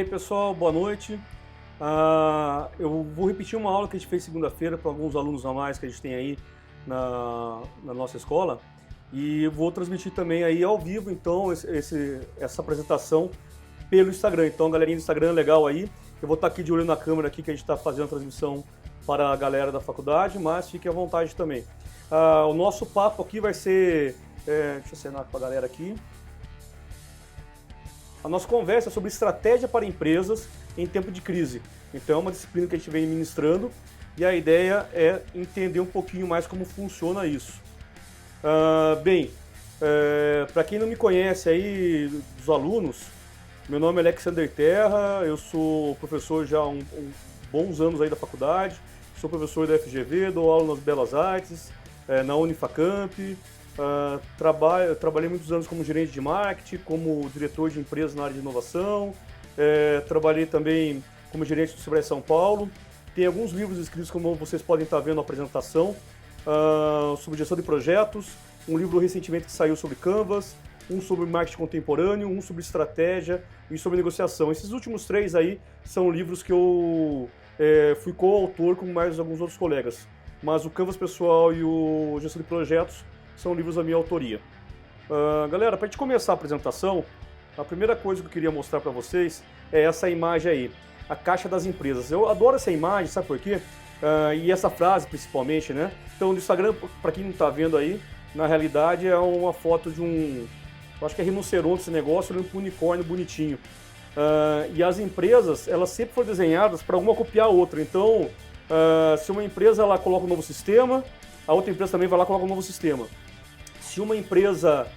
aí pessoal, boa noite. Eu vou repetir uma aula que a gente fez segunda-feira para alguns alunos a mais que a gente tem aí na nossa escola e vou transmitir também aí ao vivo então essa apresentação pelo Instagram. Então galerinha do Instagram, legal aí, eu vou estar aqui de olho na câmera aqui que a gente está fazendo a transmissão para a galera da faculdade, mas fique à vontade também. O nosso papo aqui vai ser, deixa eu acenar para a galera aqui. A nossa conversa é sobre estratégia para empresas em tempo de crise. Então é uma disciplina que a gente vem ministrando e a ideia é entender um pouquinho mais como funciona isso. Para quem não me conhece aí dos alunos, meu nome é Alexander Terra, eu sou professor já há bons anos aí da faculdade, sou professor da FGV, dou aula nas Belas Artes, na Unifacamp. Trabalhei muitos anos como gerente de marketing, como diretor de empresas na área de inovação, trabalhei também como gerente do Sebrae São Paulo. Tem alguns livros escritos, como vocês podem estar vendo na apresentação, sobre gestão de projetos, um livro recentemente que saiu sobre Canvas, um sobre marketing contemporâneo, um sobre estratégia e sobre negociação. Esses últimos três aí são livros que eu fui coautor com mais alguns outros colegas, mas o Canvas pessoal e o gestão de projetos são livros da minha autoria. Galera, para a gente começar a apresentação, a primeira coisa que eu queria mostrar para vocês é essa imagem aí, a caixa das empresas. Eu adoro essa imagem, sabe por quê? E essa frase principalmente, né? Então no Instagram, para quem não está vendo aí, na realidade é uma foto de eu acho que é rinoceronte esse negócio, um unicórnio bonitinho. E as empresas, elas sempre foram desenhadas para uma copiar a outra. Então, se uma empresa ela coloca um novo sistema, a outra empresa também vai lá e coloca um novo sistema. Se uma empresa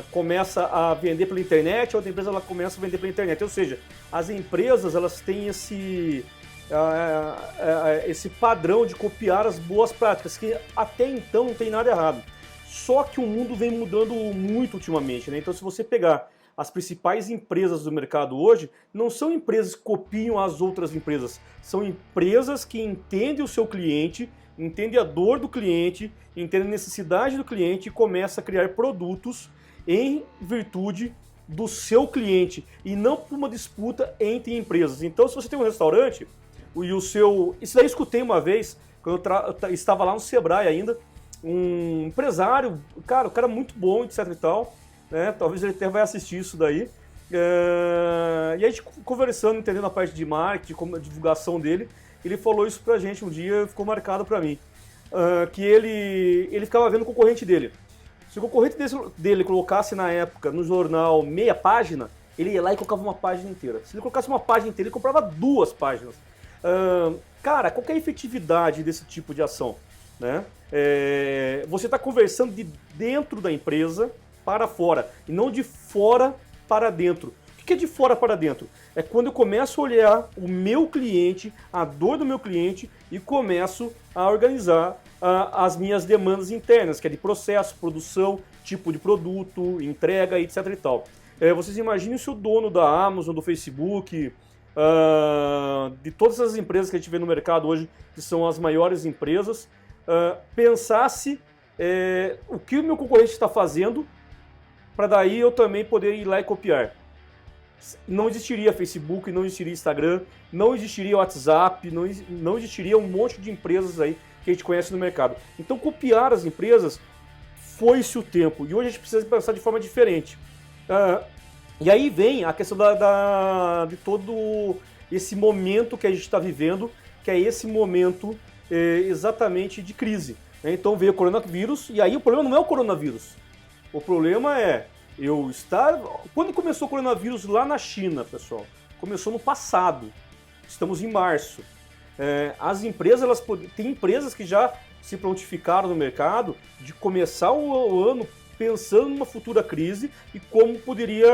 começa a vender pela internet, a outra empresa ela começa a vender pela internet. Ou seja, as empresas elas têm esse padrão de copiar as boas práticas, que até então não tem nada errado. Só que o mundo vem mudando muito ultimamente, né? Então se você pegar as principais empresas do mercado hoje, não são empresas que copiam as outras empresas, são empresas que entendem o seu cliente, entende a dor do cliente, entende a necessidade do cliente e começa a criar produtos em virtude do seu cliente e não por uma disputa entre empresas. Então, se você tem um restaurante isso daí eu escutei uma vez, quando eu estava lá no Sebrae ainda, um empresário, um cara muito bom, etc e tal, né? Talvez ele até vai assistir isso daí. E a gente conversando, entendendo a parte de marketing, como a divulgação dele, ele falou isso pra gente um dia, ficou marcado pra mim, que ele ficava vendo o concorrente dele. Se o concorrente dele colocasse na época no jornal meia página, ele ia lá e colocava uma página inteira. Se ele colocasse uma página inteira, ele comprava 2 páginas. Cara, qual que é a efetividade desse tipo de ação? Né? Você está conversando de dentro da empresa para fora, e não de fora para dentro. O que é de fora para dentro? É quando eu começo a olhar o meu cliente, a dor do meu cliente e começo a organizar as minhas demandas internas, que é de processo, produção, tipo de produto, entrega, etc e tal. Vocês imaginem se o dono da Amazon, do Facebook, de todas as empresas que a gente vê no mercado hoje, que são as maiores empresas, pensasse o que o meu concorrente está fazendo, para daí eu também poder ir lá e copiar. Não existiria Facebook, não existiria Instagram, não existiria WhatsApp, não existiria um monte de empresas aí que a gente conhece no mercado. Então copiar as empresas foi-se o tempo e hoje a gente precisa pensar de forma diferente. E aí vem a questão de todo esse momento que a gente está vivendo, que é esse momento exatamente de crise. Então veio o coronavírus e aí o problema não é o coronavírus. O problema é Quando começou o coronavírus lá na China, pessoal? Começou no passado. Estamos em março. As empresas, tem empresas que já se prontificaram no mercado de começar o ano pensando numa futura crise e como poderia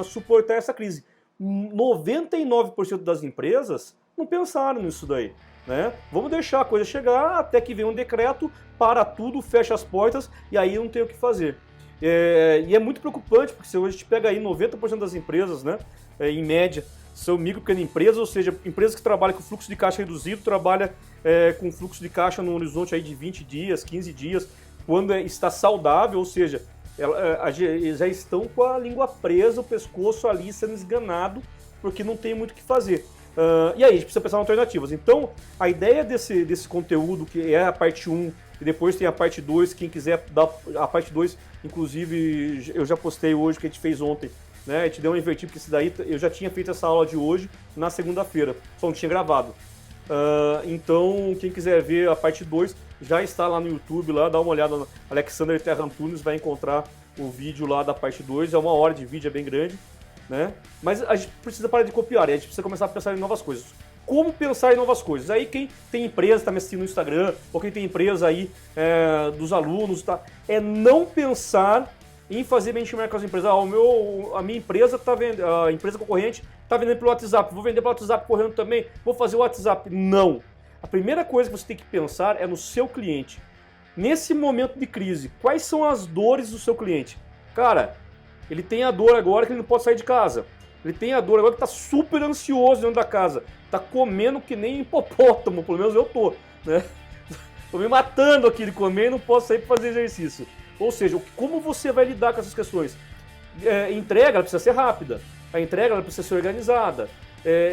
suportar essa crise. 99% das empresas não pensaram nisso daí. Né? Vamos deixar a coisa chegar até que venha um decreto, para tudo, fecha as portas e aí não tem o que fazer. E é muito preocupante, porque se hoje a gente pega aí 90% das empresas, né, em média, são micro e pequenas empresas, ou seja, empresas que trabalham com fluxo de caixa reduzido, trabalham com fluxo de caixa no horizonte aí de 20 dias, 15 dias, quando está saudável, ou seja, já estão com a língua presa, o pescoço ali sendo esganado, porque não tem muito o que fazer. E aí, a gente precisa pensar em alternativas. Então, a ideia desse conteúdo, que é a parte 1, e depois tem a parte 2, quem quiser dar a parte 2, inclusive eu já postei hoje, que a gente fez ontem, né? A gente deu um invertido, porque esse daí eu já tinha feito essa aula de hoje na segunda-feira, só não tinha gravado. Então, quem quiser ver a parte 2, já está lá no YouTube, lá, dá uma olhada no Alexander Terra Antunes, vai encontrar o vídeo lá da parte 2, é 1 hora de vídeo, é bem grande, né? Mas a gente precisa parar de copiar, e a gente precisa começar a pensar em novas coisas. Como pensar em novas coisas? Aí quem tem empresa, está me assistindo no Instagram, ou quem tem empresa aí dos alunos, tá? É não pensar em fazer benchmark com as empresas. A minha empresa tá vendendo, a empresa concorrente está vendendo pelo WhatsApp, vou vender pelo WhatsApp correndo também, vou fazer o WhatsApp. Não. A primeira coisa que você tem que pensar é no seu cliente. Nesse momento de crise, quais são as dores do seu cliente? Cara, ele tem a dor agora que ele não pode sair de casa. Ele tem a dor agora que está super ansioso dentro da casa. Está comendo que nem hipopótamo, pelo menos eu tô, né? Tô me matando aqui de comer e não posso sair para fazer exercício. Ou seja, como você vai lidar com essas questões? Entrega, ela precisa ser rápida. A entrega, ela precisa ser organizada.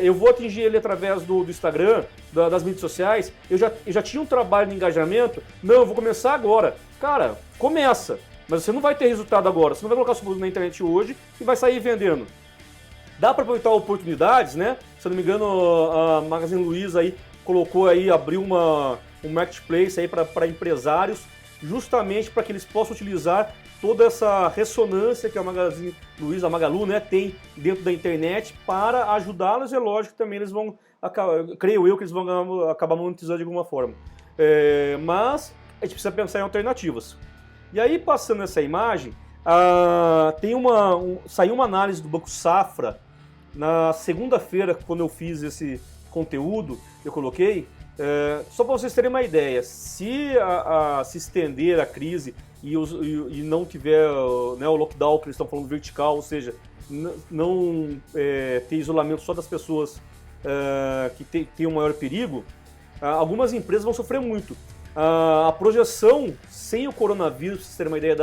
Eu vou atingir ele através do Instagram, das mídias sociais. Eu já tinha um trabalho de engajamento. Não, eu vou começar agora. Cara, começa. Mas você não vai ter resultado agora. Você não vai colocar seu produto na internet hoje e vai sair vendendo. Dá para aproveitar oportunidades, né? Se eu não me engano, a Magazine Luiza aí colocou aí, abriu um marketplace aí para empresários, justamente para que eles possam utilizar toda essa ressonância que a Magazine Luiza, a Magalu, né, tem dentro da internet para ajudá-los. É lógico que também eles vão, creio eu que eles vão acabar monetizando de alguma forma. Mas a gente precisa pensar em alternativas. E aí, passando essa imagem, saiu uma análise do Banco Safra na segunda-feira, quando eu fiz esse conteúdo, eu coloquei, só para vocês terem uma ideia, se se estender a crise e não tiver né, o lockdown que eles estão falando vertical, ou seja, não ter isolamento só das pessoas que tem um maior perigo, algumas empresas vão sofrer muito. A projeção sem o coronavírus, para vocês terem uma ideia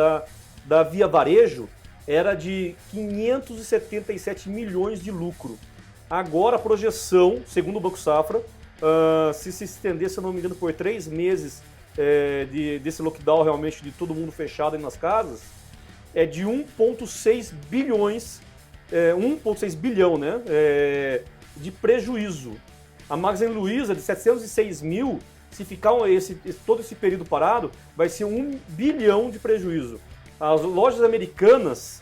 da Via Varejo, era de 577 milhões de lucro. Agora a projeção, segundo o Banco Safra, se estender, se eu não me engano, por 3 meses desse lockdown realmente de todo mundo fechado aí nas casas, é de 1,6 bilhões, 1,6 bilhão, né, de prejuízo. A Magazine Luiza, de 706 mil, se ficar todo esse período parado, vai ser 1 bilhão de prejuízo. As lojas americanas,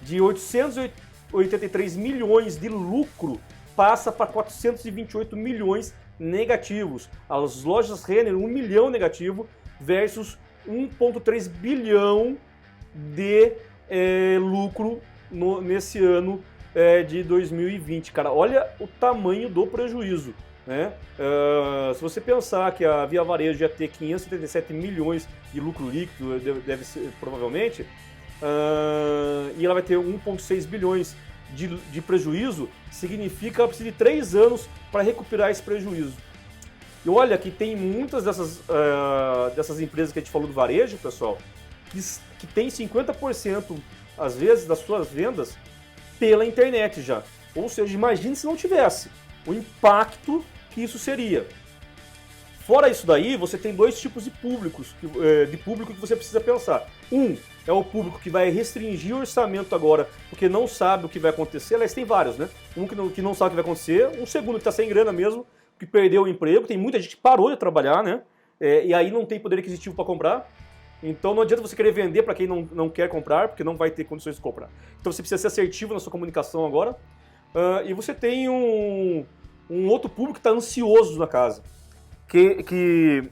de 883 milhões de lucro, passa para 428 milhões negativos. As lojas Renner, 1 milhão negativo versus 1,3 bilhão de lucro nesse ano de 2020. Cara, olha o tamanho do prejuízo, né? Se você pensar que a Via Varejo ia ter 577 milhões de lucro líquido, deve ser provavelmente, e ela vai ter 1,6 bilhões de prejuízo, significa que ela precisa de 3 anos para recuperar esse prejuízo. E olha que tem muitas dessas empresas que a gente falou do varejo, pessoal, que tem 50%, às vezes, das suas vendas pela internet já. Ou seja, imagine se não tivesse o impacto que isso seria. Fora isso daí, você tem 2 tipos de público que você precisa pensar. Um é o público que vai restringir o orçamento agora, porque não sabe o que vai acontecer. Aliás, tem vários, né? Um que não sabe o que vai acontecer, um segundo que está sem grana mesmo, que perdeu o emprego, tem muita gente que parou de trabalhar, né? E aí não tem poder aquisitivo para comprar. Então não adianta você querer vender para quem não quer comprar, porque não vai ter condições de comprar. Então você precisa ser assertivo na sua comunicação agora. E você tem um outro público que está ansioso na casa. Que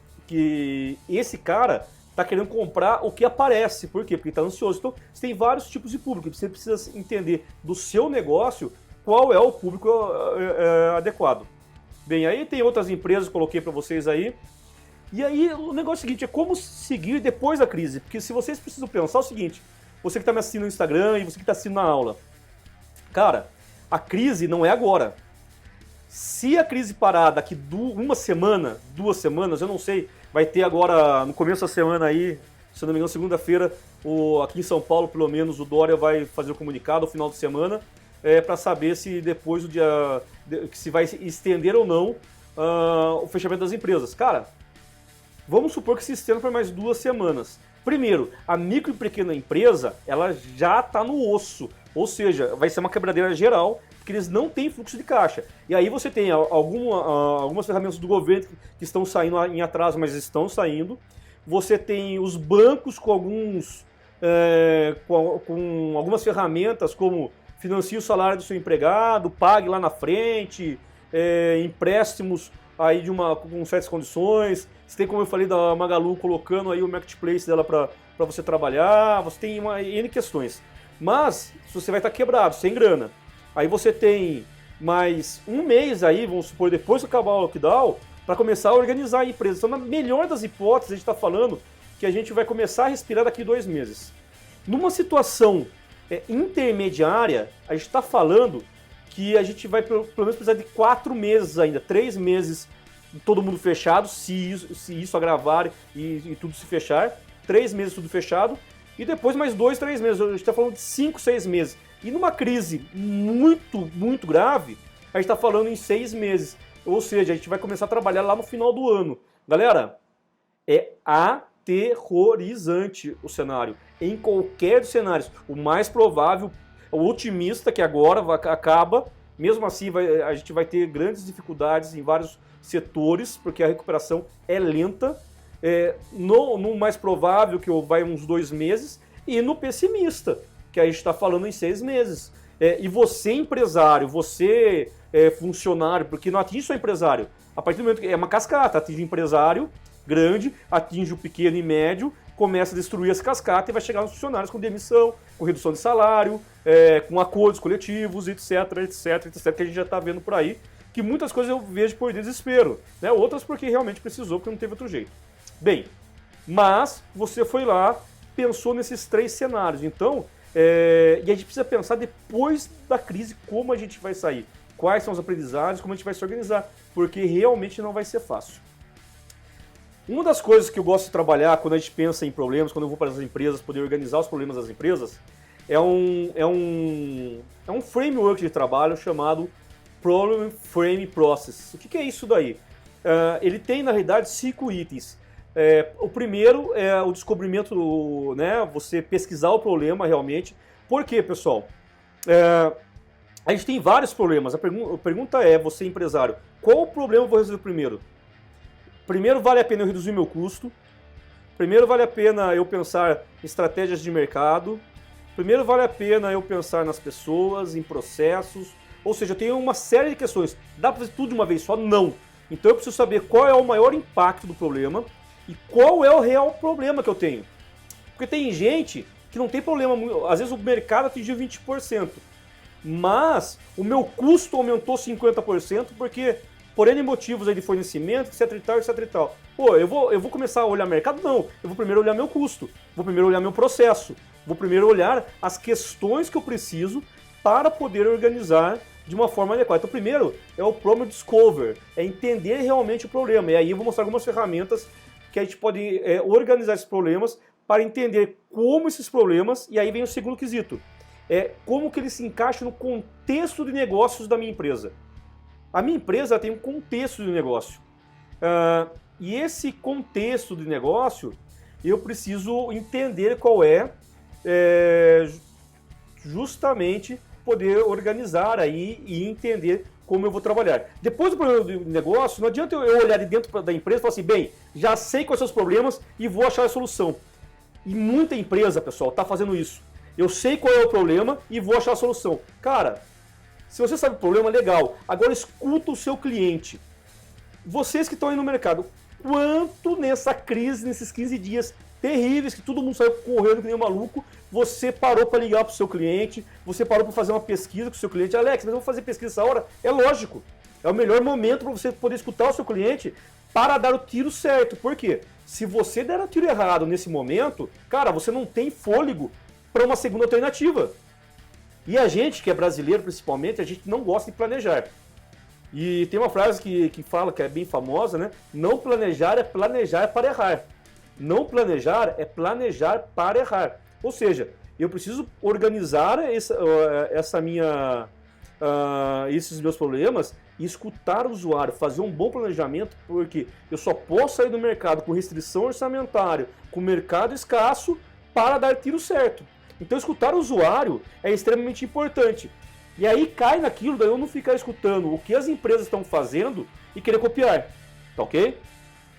esse cara está querendo comprar o que aparece. Por quê? Porque está ansioso. Então, você tem vários tipos de público. Você precisa entender do seu negócio qual é o público adequado. Bem, aí tem outras empresas que coloquei para vocês aí. E aí, o negócio é o seguinte, é como seguir depois da crise. Porque se vocês precisam pensar o seguinte, você que está me assistindo no Instagram e você que está assistindo na aula. Cara, a crise não é agora. Se a crise parar daqui 1 semana, 2 semanas, eu não sei, vai ter agora no começo da semana aí, Se eu não me engano, segunda-feira, aqui em São Paulo, pelo menos, o Dória vai fazer o comunicado no final de semana para saber se depois do dia, se vai estender ou não o fechamento das empresas. Cara, vamos supor que se estenda por mais 2 semanas. Primeiro, a micro e pequena empresa, ela já está no osso, ou seja, vai ser uma quebradeira geral, porque eles não têm fluxo de caixa. E aí você tem algumas ferramentas do governo que estão saindo em atraso, mas estão saindo. Você tem os bancos com algumas ferramentas, como financie o salário do seu empregado, pague lá na frente, empréstimos aí com certas condições. Você tem, como eu falei, da Magalu colocando aí o marketplace dela para você trabalhar. Você tem N questões. Mas você vai estar quebrado, sem grana. Aí você tem mais um mês aí, vamos supor, depois que acabar o lockdown, para começar a organizar a empresa. Então, na melhor das hipóteses, a gente está falando que a gente vai começar a respirar daqui 2 meses. Numa situação intermediária, a gente está falando que a gente vai pelo menos precisar de 4 meses ainda, 3 meses, todo mundo fechado, se isso agravar e tudo se fechar, 3 meses tudo fechado, e depois mais 2, 3 meses, a gente está falando de 5, 6 meses. E numa crise muito, muito grave, a gente está falando em 6 meses. Ou seja, a gente vai começar a trabalhar lá no final do ano. Galera, é aterrorizante o cenário. Em qualquer dos cenários. O mais provável, o otimista, que agora acaba, mesmo assim a gente vai ter grandes dificuldades em vários setores, porque a recuperação é lenta. No mais provável, que vai uns 2 meses, e no pessimista, que a gente está falando em 6 meses. E você, empresário, você funcionário, porque não atinge só empresário. A partir do momento que é uma cascata, atinge o empresário grande, atinge o pequeno e médio, começa a destruir essa cascata e vai chegar nos funcionários com demissão, com redução de salário, com acordos coletivos, etc, que a gente já está vendo por aí, que muitas coisas eu vejo por desespero, né? Outras porque realmente precisou, porque não teve outro jeito. Bem, mas você foi lá, pensou nesses 3 cenários, então, e a gente precisa pensar depois da crise como a gente vai sair, quais são os aprendizados, como a gente vai se organizar, porque realmente não vai ser fácil. Uma das coisas que eu gosto de trabalhar quando a gente pensa em problemas, quando eu vou para as empresas, poder organizar os problemas das empresas, é um framework de trabalho chamado Problem Frame Process. O que é isso daí? Ele tem, na realidade, 5 itens. O primeiro é o descobrimento, né, você pesquisar o problema realmente. Por quê, pessoal? A gente tem vários problemas. A pergunta é, você empresário, qual o problema eu vou resolver primeiro? Primeiro, vale a pena eu reduzir meu custo. Primeiro, vale a pena eu pensar em estratégias de mercado. Primeiro, vale a pena eu pensar nas pessoas, em processos. Ou seja, eu tenho uma série de questões. Dá para fazer tudo de uma vez só? Não. Então eu preciso saber qual é o maior impacto do problema e qual é o real problema que eu tenho. Porque tem gente que não tem problema, às vezes o mercado atingiu 20%, mas o meu custo aumentou 50% porque, por N motivos aí de fornecimento, etc e tal, etc e tal. Pô, eu vou começar a olhar mercado? Não, eu vou primeiro olhar meu custo, vou primeiro olhar meu processo, vou primeiro olhar as questões que eu preciso para poder organizar de uma forma adequada. Então, primeiro é o Problem Discover, é entender realmente o problema. E aí eu vou mostrar algumas ferramentas que a gente pode organizar esses problemas para entender como esses problemas, e aí vem o segundo quesito, como que ele se encaixa no contexto de negócios da minha empresa. A minha empresa tem um contexto de negócio, e esse contexto de negócio eu preciso entender qual justamente poder organizar aí e entender como eu vou trabalhar. Depois do problema do negócio, não adianta eu olhar de dentro da empresa e falar assim, bem, já sei quais são os problemas e vou achar a solução. E muita empresa, pessoal, está fazendo isso. Eu sei qual é o problema e vou achar a solução. Cara, se você sabe o problema, legal. Agora escuta o seu cliente. Vocês que estão aí no mercado, quanto nessa crise, nesses 15 dias terríveis, que todo mundo saiu correndo que nem um maluco, você parou para ligar para o seu cliente, você parou para fazer uma pesquisa com o seu cliente. Alex, mas eu vou fazer pesquisa essa hora? É lógico. É o melhor momento para você poder escutar o seu cliente para dar o tiro certo. Por quê? Se você der o tiro errado nesse momento, cara, você não tem fôlego para uma segunda alternativa. E a gente, que é brasileiro principalmente, a gente não gosta de planejar. E tem uma frase que fala, que é bem famosa, né? Não planejar é planejar para errar. Não planejar é planejar para errar. Ou seja, eu preciso organizar esses meus problemas e escutar o usuário, fazer um bom planejamento, porque eu só posso sair do mercado com restrição orçamentária, com mercado escasso, para dar tiro certo. Então escutar o usuário é extremamente importante. E aí cai naquilo daí eu não ficar escutando o que as empresas estão fazendo e querer copiar, tá ok?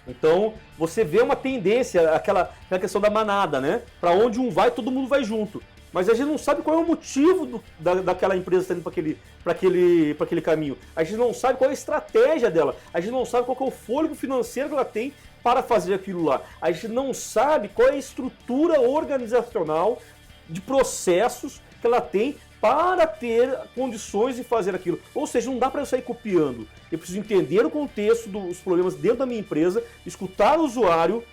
Então você vê uma tendência, aquela questão da manada, né? Para onde um vai, todo mundo vai junto. Mas a gente não sabe qual é o motivo daquela empresa estar indo para aquele caminho. A gente não sabe qual é a estratégia dela. A gente não sabe qual é o fôlego financeiro que ela tem para fazer aquilo lá. A gente não sabe qual é a estrutura organizacional de processos que ela tem para ter condições de fazer aquilo. Ou seja, não dá para eu sair copiando. Eu preciso entender o contexto dos problemas dentro da minha empresa, escutar o usuário.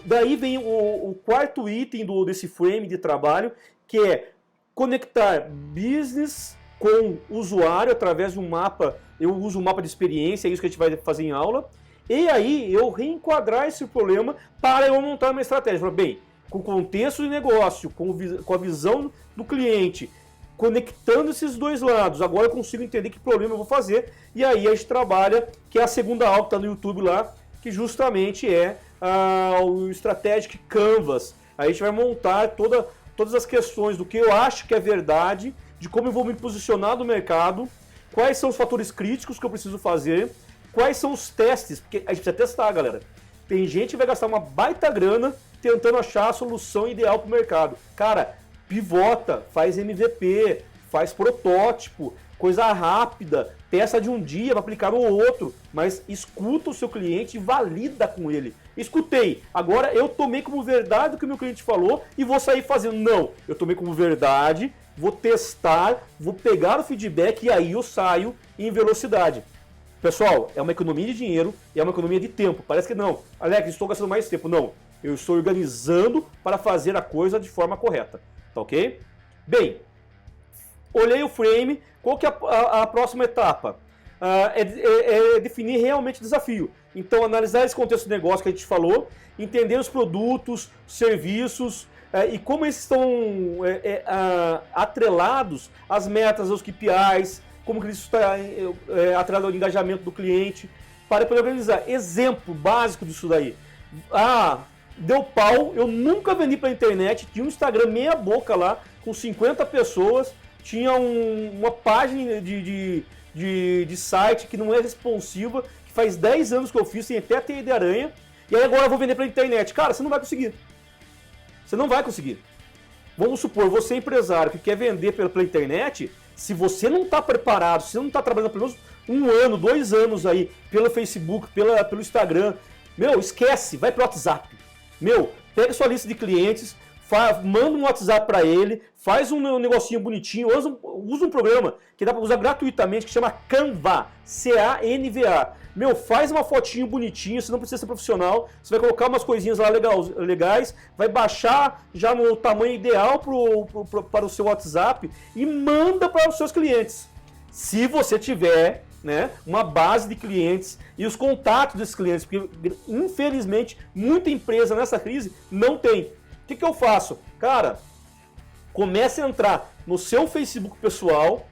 Daí vem o quarto item desse frame de trabalho, que é conectar business com usuário através de um mapa. Eu uso um mapa de experiência, é isso que a gente vai fazer em aula. E aí eu reenquadrar esse problema para eu montar uma estratégia. Falo, bem, com o contexto de negócio, com a visão do cliente, conectando esses dois lados, agora eu consigo entender que problema eu vou fazer. E aí a gente trabalha, que é a segunda aula que está no YouTube lá, que justamente é o Strategic Canvas. Aí a gente vai montar todas as questões do que eu acho que é verdade, de como eu vou me posicionar no mercado, quais são os fatores críticos que eu preciso fazer, quais são os testes, porque a gente precisa testar, galera. Tem gente que vai gastar uma baita grana tentando achar a solução ideal para o mercado. Cara, pivota, faz MVP, faz protótipo, coisa rápida, testa de um dia para aplicar no outro, mas escuta o seu cliente e valida com ele. Escutei, agora eu tomei como verdade o que o meu cliente falou e vou sair fazendo. Não, eu tomei como verdade, vou testar, vou pegar o feedback e aí eu saio em velocidade. Pessoal, é uma economia de dinheiro e é uma economia de tempo. Parece que não. Alex, estou gastando mais tempo. Não, eu estou organizando para fazer a coisa de forma correta. Tá ok? Bem, olhei o frame. Qual que é a próxima etapa? É definir realmente o desafio. Então, analisar esse contexto de negócio que a gente falou, entender os produtos, serviços e como eles estão atrelados às metas, aos KPIs, como que isso está atrelado ao engajamento do cliente, para poder organizar. Exemplo básico disso daí. Deu pau, eu nunca vendi pela internet, tinha um Instagram meia boca lá, com 50 pessoas, tinha uma página de site que não é responsiva, que faz 10 anos que eu fiz, tem até teia de aranha, e aí agora eu vou vender pela internet. Cara, você não vai conseguir. Você não vai conseguir. Vamos supor, você é empresário que quer vender pela internet, se você não está preparado, se você não está trabalhando pelo menos 1 ano, 2 anos aí, pelo Facebook, pelo Instagram, esquece, vai pro WhatsApp. Pega sua lista de clientes, manda um WhatsApp para ele, faz um negocinho bonitinho, usa um programa que dá para usar gratuitamente, que chama Canva, C-A-N-V-A. Faz uma fotinho bonitinha, você não precisa ser profissional, você vai colocar umas coisinhas lá legais, vai baixar já no tamanho ideal para o seu WhatsApp e manda para os seus clientes. Se você tiver uma base de clientes e os contatos desses clientes, porque infelizmente muita empresa nessa crise não tem. O que eu faço? Cara, comece a entrar no seu Facebook pessoal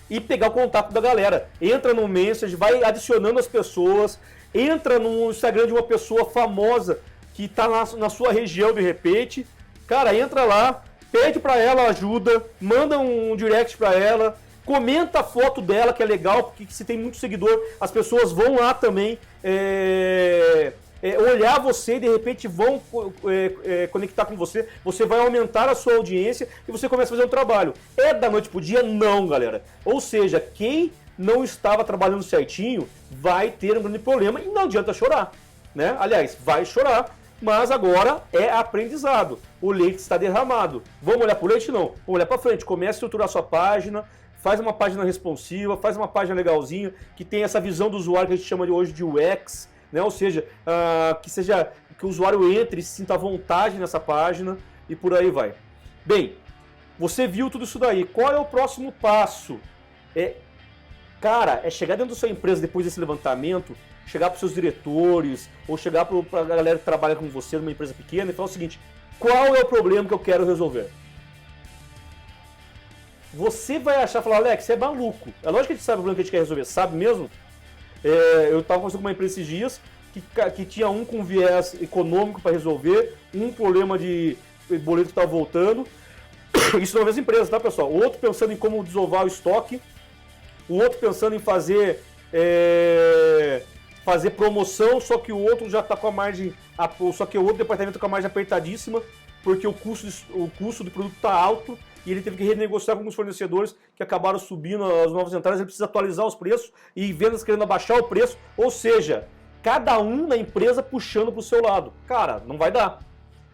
e pegar o contato da galera. Entra no Message, vai adicionando as pessoas, entra no Instagram de uma pessoa famosa que está na sua região de repente. Cara, entra lá, pede para ela ajuda, manda um direct para ela, comenta a foto dela, que é legal, porque se tem muito seguidor, as pessoas vão lá também olhar você e de repente vão conectar com você, você vai aumentar a sua audiência e você começa a fazer um trabalho. É da noite pro dia? Não, galera. Ou seja, quem não estava trabalhando certinho vai ter um grande problema e não adianta chorar, né? Aliás, vai chorar, mas agora é aprendizado. O leite está derramado. Vamos olhar pro leite? Não. Vamos olhar para frente. Comece a estruturar a sua página, faz uma página responsiva, faz uma página legalzinha, que tem essa visão do usuário que a gente chama de hoje de UX, né? Ou seja, que o usuário entre e se sinta à vontade nessa página e por aí vai. Bem, você viu tudo isso daí. Qual é o próximo passo? Cara, é chegar dentro da sua empresa depois desse levantamento, chegar para os seus diretores, ou chegar para a galera que trabalha com você numa empresa pequena e falar o seguinte: qual é o problema que eu quero resolver? Você vai achar, falar, Alex, você é maluco. É lógico que a gente sabe o problema que a gente quer resolver, sabe mesmo? Eu estava conversando com uma empresa esses dias que tinha um com viés econômico para resolver, um problema de boleto que estava voltando. Isso não é as empresas, tá, pessoal? O outro pensando em como desovar o estoque, o outro pensando em fazer promoção, só que o outro já está com a margem, só que o outro departamento está com a margem apertadíssima, porque o custo do produto está alto e ele teve que renegociar com alguns fornecedores que acabaram subindo as novas entradas, ele precisa atualizar os preços e vendas querendo abaixar o preço, ou seja, cada um na empresa puxando para o seu lado. Cara, não vai dar.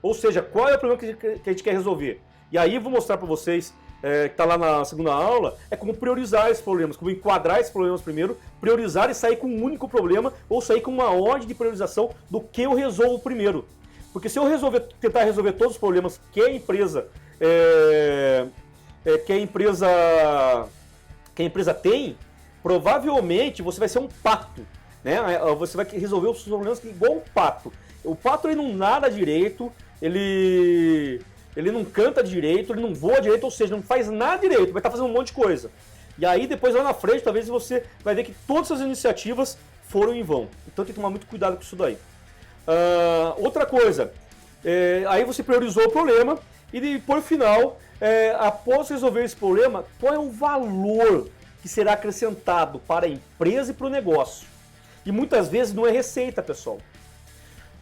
Ou seja, qual é o problema que a gente quer resolver? E aí eu vou mostrar para vocês, que está lá na segunda aula, como priorizar esses problemas, como enquadrar esses problemas primeiro, priorizar e sair com um único problema, ou sair com uma ordem de priorização do que eu resolvo primeiro. Porque se eu tentar resolver todos os problemas que a empresa tem, provavelmente você vai ser um pato, né? Você vai resolver os problemas igual um pato. O pato ele não nada direito, ele não canta direito, ele não voa direito, ou seja, não faz nada direito, vai estar fazendo um monte de coisa. E aí depois lá na frente, talvez você vai ver que todas essas iniciativas foram em vão. Então tem que tomar muito cuidado com isso daí. Outra coisa, aí você priorizou o problema e por final, após resolver esse problema, qual é o valor que será acrescentado para a empresa e para o negócio? E muitas vezes não é receita, pessoal.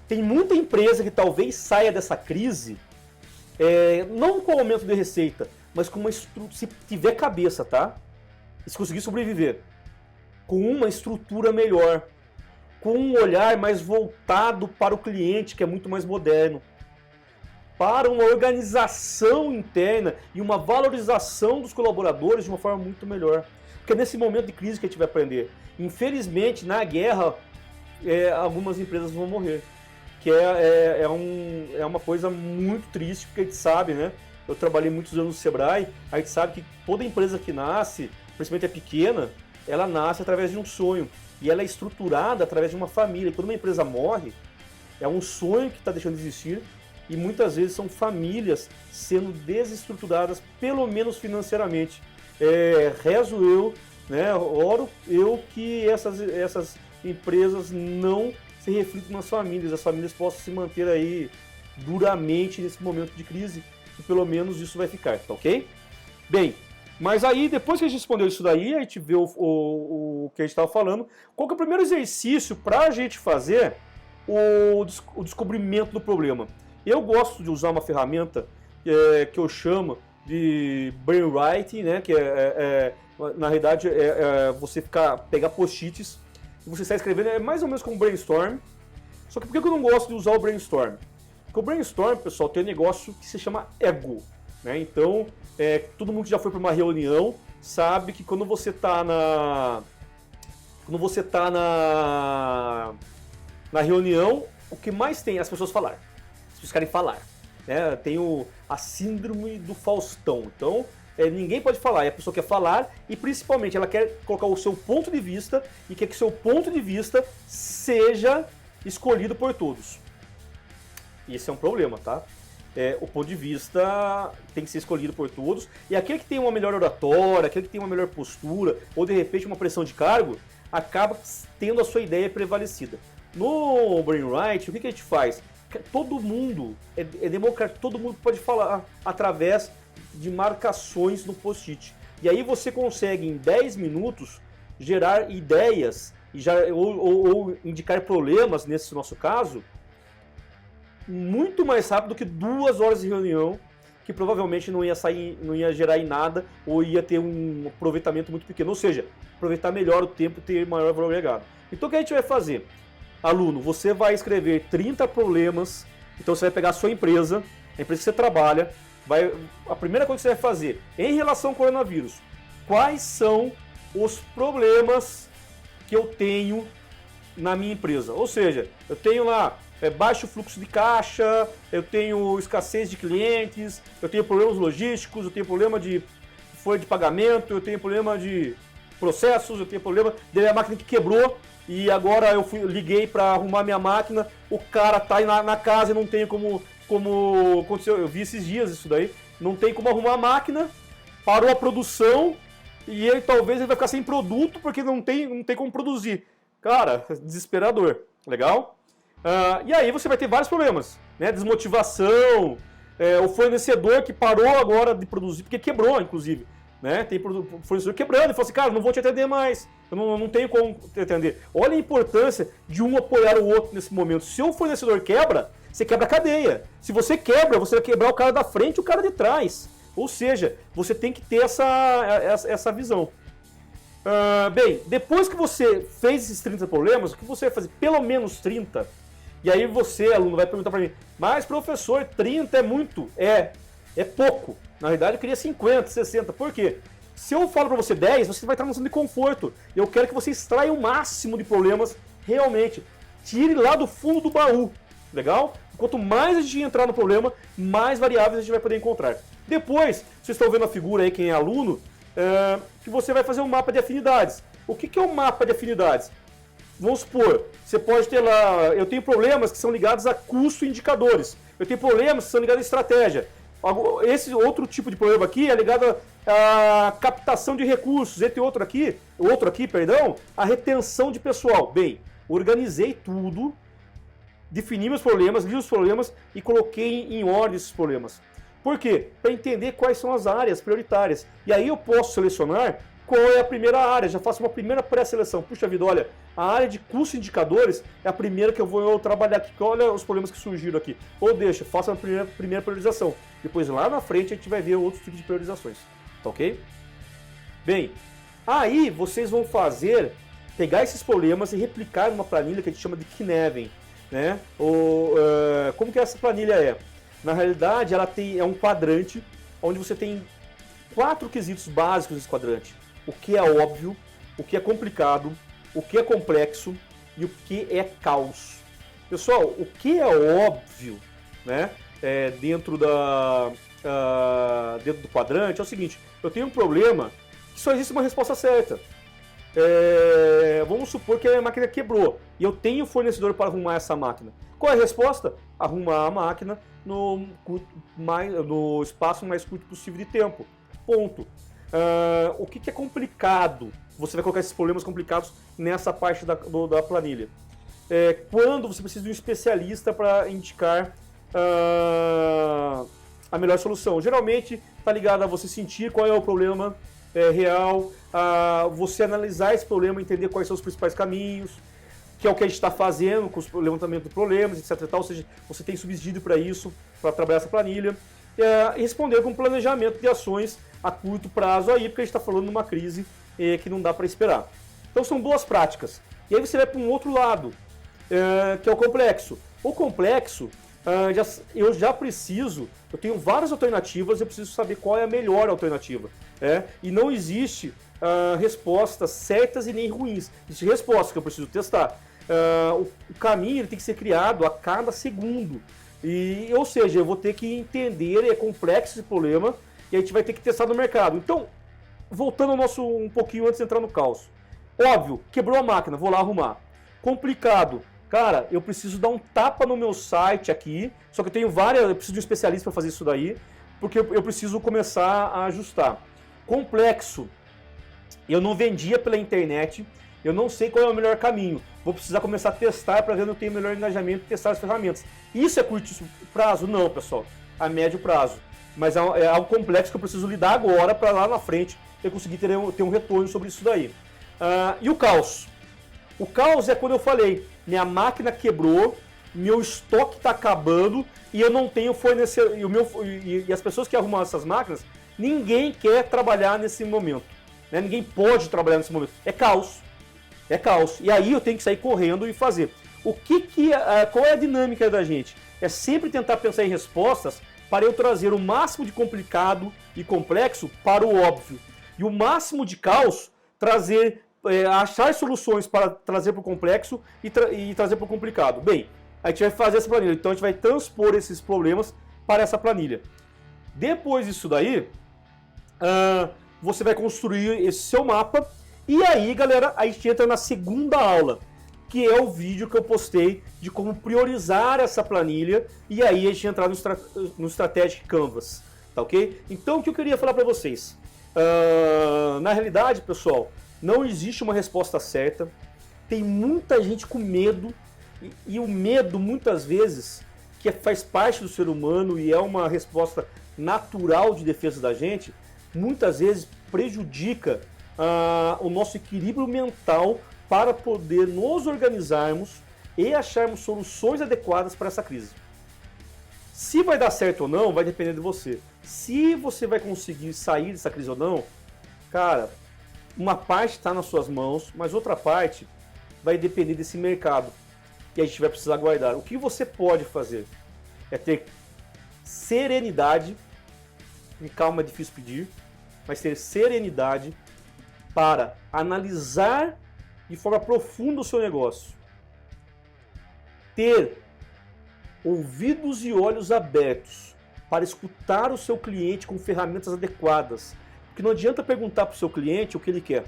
Tem muita empresa que talvez saia dessa crise, não com aumento de receita, mas com se tiver cabeça, tá? E se conseguir sobreviver, com uma estrutura melhor, com um olhar mais voltado para o cliente, que é muito mais moderno, para uma organização interna e uma valorização dos colaboradores de uma forma muito melhor. Porque é nesse momento de crise que a gente vai aprender. Infelizmente, na guerra, algumas empresas vão morrer. Que é uma coisa muito triste, porque a gente sabe, né? Eu trabalhei muitos anos no Sebrae, a gente sabe que toda empresa que nasce, principalmente a pequena, ela nasce através de um sonho. E ela é estruturada através de uma família. E quando uma empresa morre, é um sonho que está deixando de existir e muitas vezes são famílias sendo desestruturadas, pelo menos financeiramente. Rezo eu, né, oro eu que essas empresas não se reflitam nas famílias, as famílias possam se manter aí duramente nesse momento de crise e pelo menos isso vai ficar, tá ok? Bem, mas aí, depois que a gente respondeu isso daí, a gente vê o que a gente estava falando. Qual que é o primeiro exercício para a gente fazer o descobrimento do problema? Eu gosto de usar uma ferramenta que eu chamo de brainwriting, né? Que na realidade você pegar post-its e você está escrevendo, é mais ou menos como brainstorm. Só que por que eu não gosto de usar o brainstorm? Porque o brainstorm, pessoal, tem um negócio que se chama ego. Né? Então, todo mundo que já foi para uma reunião sabe que quando você está na reunião, o que mais tem é as pessoas falar. As pessoas querem falar. Né? Tem a síndrome do Faustão. Então, ninguém pode falar, e a pessoa quer falar e principalmente ela quer colocar o seu ponto de vista e quer que o seu ponto de vista seja escolhido por todos. Isso é um problema, tá? O ponto de vista tem que ser escolhido por todos, e aquele que tem uma melhor oratória, aquele que tem uma melhor postura, ou de repente uma pressão de cargo, acaba tendo a sua ideia prevalecida. No Brainwriting, o que a gente faz? Todo mundo, é democrático, todo mundo pode falar através de marcações no post-it. E aí você consegue em 10 minutos gerar ideias ou indicar problemas, nesse nosso caso, muito mais rápido do que 2 horas de reunião, que provavelmente não ia gerar em nada ou ia ter um aproveitamento muito pequeno. Ou seja, aproveitar melhor o tempo e ter maior valor agregado. Então o que a gente vai fazer? Aluno, você vai escrever 30 problemas, então você vai pegar a sua empresa, a empresa que você trabalha, a primeira coisa que você vai fazer em relação ao coronavírus, quais são os problemas que eu tenho na minha empresa? Ou seja, eu tenho lá baixo fluxo de caixa, eu tenho escassez de clientes, eu tenho problemas logísticos, eu tenho problema de folha de pagamento, eu tenho problema de processos, eu tenho problema da máquina que quebrou. e agora liguei para arrumar minha máquina, o cara tá aí na casa e não tem como aconteceu, eu vi esses dias isso daí, não tem como arrumar a máquina, parou a produção e talvez ele vai ficar sem produto porque não tem como produzir. Cara, desesperador, legal? E aí você vai ter vários problemas, né? Desmotivação, o fornecedor que parou agora de produzir, porque quebrou, inclusive. Né? Tem fornecedor quebrando e fala assim, cara, não vou te atender mais, eu não tenho como te atender. Olha a importância de um apoiar o outro nesse momento. Se o fornecedor quebra, você quebra a cadeia. Se você quebra, você vai quebrar o cara da frente e o cara de trás. Ou seja, você tem que ter essa visão. Bem, depois que você fez esses 30 problemas, o que você vai fazer? Pelo menos 30. E aí você, aluno, vai perguntar para mim, mas professor, 30 é muito? É pouco. Na verdade, eu queria 50, 60. Por quê? Se eu falo para você 10, você vai estar numa zona de conforto. Eu quero que você extraia o máximo de problemas realmente. Tire lá do fundo do baú. Legal? Quanto mais a gente entrar no problema, mais variáveis a gente vai poder encontrar. Depois, vocês estão vendo a figura aí, quem é aluno, que você vai fazer um mapa de afinidades. O que é um mapa de afinidades? Vamos supor, você pode ter lá, eu tenho problemas que são ligados a custo e indicadores. Eu tenho problemas que são ligados à estratégia. Esse outro tipo de problema aqui é ligado à captação de recursos. Esse outro aqui, a retenção de pessoal. Bem, organizei tudo, defini meus problemas, li os problemas e coloquei em ordem esses problemas. Por quê? Para entender quais são as áreas prioritárias. E aí eu posso selecionar qual é a primeira área, já faço uma primeira pré-seleção. Puxa vida, olha, a área de custo e indicadores é a primeira que eu vou trabalhar aqui, olha os problemas que surgiram aqui. Ou deixa, faça a primeira priorização. Depois lá na frente a gente vai ver outros tipos de priorizações, tá ok? Bem, aí vocês vão pegar esses problemas e replicar numa planilha que a gente chama de Kneven, né? Como que essa planilha é? Na realidade, ela é um quadrante onde você tem 4 quesitos básicos nesse quadrante. O que é óbvio, o que é complicado, o que é complexo e o que é caos. Pessoal, o que é óbvio, né, dentro do quadrante é o seguinte, eu tenho um problema que só existe uma resposta certa. Vamos supor que a máquina quebrou e eu tenho fornecedor para arrumar essa máquina. Qual é a resposta? Arrumar a máquina no espaço mais curto possível de tempo. Ponto. O que é complicado? Você vai colocar esses problemas complicados nessa parte da planilha. Quando você precisa de um especialista para indicar a melhor solução. Geralmente está ligado a você sentir qual é o problema real, a você analisar esse problema, entender quais são os principais caminhos, que é o que a gente está fazendo com o levantamento de problemas, etc. Ou seja, você tem subsídio para isso, para trabalhar essa planilha. E responder com planejamento de ações a curto prazo aí, porque a gente está falando de uma crise que não dá para esperar. Então são boas práticas. E aí você vai para um outro lado, que é o complexo. O complexo, eu tenho várias alternativas, eu preciso saber qual é a melhor alternativa. E não existe respostas certas e nem ruins. Existem respostas que eu preciso testar. O caminho ele tem que ser criado a cada segundo. Ou seja, eu vou ter que entender, é complexo esse problema, e a gente vai ter que testar no mercado. Então, voltando ao um pouquinho antes de entrar no caos. Óbvio, quebrou a máquina, vou lá arrumar. Complicado. Cara, eu preciso dar um tapa no meu site aqui, só que eu preciso de um especialista para fazer isso daí, porque eu preciso começar a ajustar. Complexo. Eu não vendia pela internet, eu não sei qual é o melhor caminho. Vou precisar começar a testar para ver onde eu tenho melhor engajamento e testar as ferramentas. Isso é curto prazo? Não, pessoal. A médio prazo. Mas é algo complexo que eu preciso lidar agora para lá na frente eu conseguir ter um retorno sobre isso daí. E o caos? O caos é quando eu falei, minha máquina quebrou, meu estoque está acabando e eu não tenho fornecedor. E as pessoas que arrumam essas máquinas, ninguém quer trabalhar nesse momento. Né? Ninguém pode trabalhar nesse momento. É caos. É caos. E aí eu tenho que sair correndo e fazer. Qual é a dinâmica da gente? É sempre tentar pensar em respostas para eu trazer o máximo de complicado e complexo para o óbvio. E o máximo de caos, achar soluções para trazer para o complexo e trazer para o complicado. Bem, a gente vai fazer essa planilha. Então a gente vai transpor esses problemas para essa planilha. Depois disso daí, você vai construir esse seu mapa. E aí, galera, a gente entra na segunda aula. que é o vídeo que eu postei de como priorizar essa planilha e aí a gente entrar no Strategic Canvas, tá ok? Então o que eu queria falar para vocês, na realidade, pessoal, não existe uma resposta certa, tem muita gente com medo e o medo muitas vezes, que faz parte do ser humano e é uma resposta natural de defesa da gente, muitas vezes prejudica o nosso equilíbrio mental para poder nos organizarmos e acharmos soluções adequadas para essa crise. Se vai dar certo ou não, vai depender de você. Se você vai conseguir sair dessa crise ou não, cara, uma parte está nas suas mãos, mas outra parte vai depender desse mercado que a gente vai precisar aguardar. O que você pode fazer é ter serenidade, e calma é difícil pedir, mas ter serenidade para analisar de forma profunda o seu negócio. Ter ouvidos e olhos abertos para escutar o seu cliente com ferramentas adequadas. Porque não adianta perguntar para o seu cliente o que ele quer.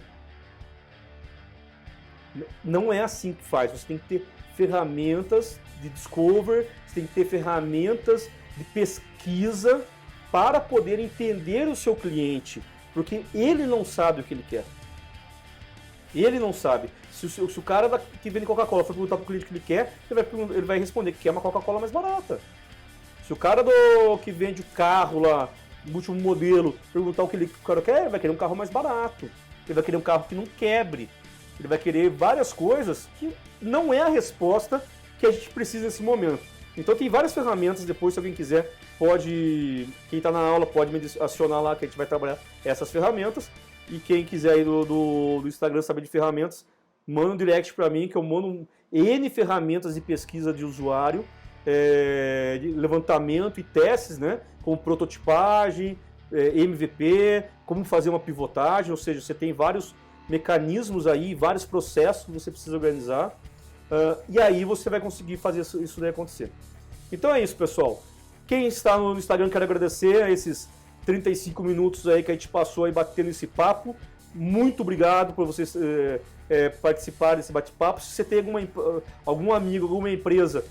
Não é assim que faz. Você tem que ter ferramentas de discover, você tem que ter ferramentas de pesquisa para poder entender o seu cliente. Porque ele não sabe o que ele quer. Ele não sabe. Se o cara que vende Coca-Cola for perguntar para o cliente o que ele quer, ele vai responder que quer uma Coca-Cola mais barata. Se o cara que vende o carro lá, o último modelo, perguntar o que o cara quer, ele vai querer um carro mais barato. Ele vai querer um carro que não quebre. Ele vai querer várias coisas que não é a resposta que a gente precisa nesse momento. Então tem várias ferramentas, depois se alguém quiser, quem está na aula pode me acionar lá que a gente vai trabalhar essas ferramentas. E quem quiser aí do Instagram saber de ferramentas, manda um direct para mim que eu mando N ferramentas de pesquisa de usuário, de levantamento e testes, né? Como prototipagem, MVP, como fazer uma pivotagem, ou seja, você tem vários mecanismos aí, vários processos que você precisa organizar, e aí você vai conseguir fazer isso daí acontecer. Então é isso, pessoal. Quem está no Instagram, quero agradecer a esses 35 minutos aí que a gente passou aí batendo esse papo. Muito obrigado por vocês participarem desse bate-papo. Se você tem algum amigo, alguma empresa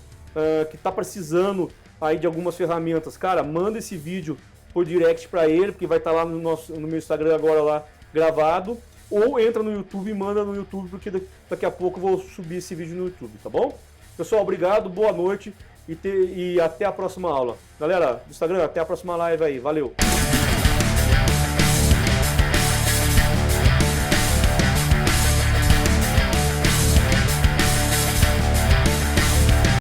que está precisando aí de algumas ferramentas, cara, manda esse vídeo por direct para ele, porque vai estar lá no meu Instagram agora lá gravado, ou entra no YouTube e manda no YouTube, porque daqui a pouco eu vou subir esse vídeo no YouTube, tá bom? Pessoal, obrigado, boa noite e até a próxima aula. Galera do Instagram, até a próxima live aí, valeu!